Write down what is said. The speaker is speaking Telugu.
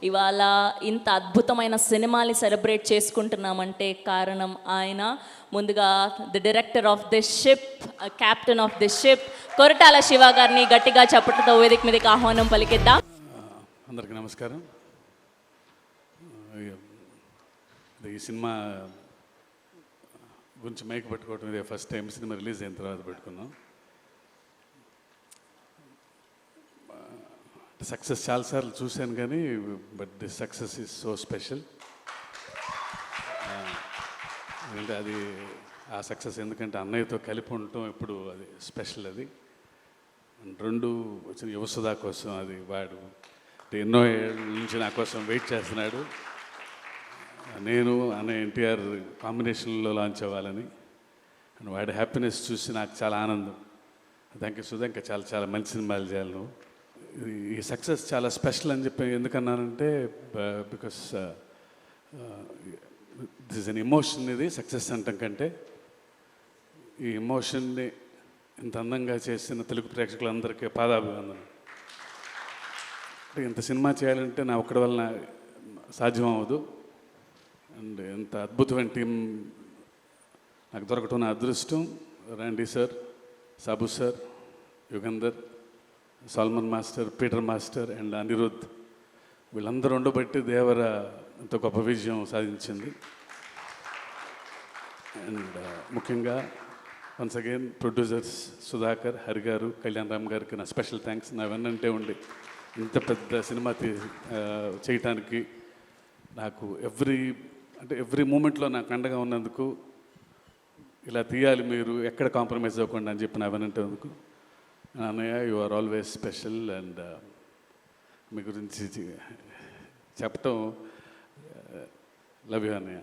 ఇవాళ ఇంత అద్భుతమైన సినిమాని సెలబ్రేట్ చేసుకుంటున్నామంటే కారణం ఆయన. ముందుగా the director of this ship, captain of this ship, Koratala Shiva గారిని గట్టిగా చప్పట్లతో వేదిక మీదకి ఆహ్వానం పలికిద్దాం. అందరికీ నమస్కారం. ఈ సినిమా గురించి మైక్ పెట్టుకోవడం ఇదే ఫస్ట్ టైం. సినిమా రిలీజ్ అయిన తర్వాత పెట్టుకున్నాం. సక్సెస్ చాలాసార్లు చూశాను కానీ but this success is so special. ఎందుకంటే అది ఆ సక్సెస్ ఎందుకంటే అన్నయ్యతో కలిపి ఉండటం ఎప్పుడు అది స్పెషల్. అది రెండు వచ్చిన యువసుధా కోసం అది వాడు ఎన్నో ఏళ్ళ నుంచి నా కోసం వెయిట్ చేస్తున్నాడు. నేను అన్నయ్య ఎన్టీఆర్ కాంబినేషన్లో లాంచ్ అవ్వాలని అండ్ వాడి హ్యాపీనెస్ చూసి నాకు చాలా ఆనందం. థ్యాంక్ యూ సుధా, ఇంకా చాలా చాలా మంచి సినిమాలు చేయాలి నువ్వు. ఈ సక్సెస్ చాలా స్పెషల్ అని చెప్పి ఎందుకన్నానంటే because this is an emotion. ఇది సక్సెస్ అంటాం కంటే ఈ ఎమోషన్ని ఇంత అందంగా చేసిన తెలుగు ప్రేక్షకులందరికీ పాదాభివందనం. ఇంత సినిమా చేయాలంటే నా ఒక్కడి వలన సాధ్యం అవ్వదు. అండ్ ఎంత అద్భుతమైన టీం నాకు దొరకటం నా అదృష్టం. Randy sir, Sabu sir, Yugandhar, Salman master, Peter master and Anirudh, వీళ్ళందరూ ఉండబట్టి దేవర ఎంతో గొప్ప విజయం సాధించింది. అండ్ ముఖ్యంగా once again producers Sudhakar, Hari గారు, కళ్యాణ్ రామ్ గారికి నా స్పెషల్ థ్యాంక్స్. నా వెన్నంటే ఉండి ఇంత పెద్ద సినిమా చేయటానికి నాకు ఎవ్రీ మూమెంట్లో నాకు అండగా ఉన్నందుకు, ఇలా తీయాలి మీరు ఎక్కడ కాంప్రమైజ్ అవ్వకుండా అని చెప్పి నా వెనంటేందుకు అన్నయ్య, you are always special. And మీ గురించి చెప్పటం లవ్ యూ అన్నయ్య.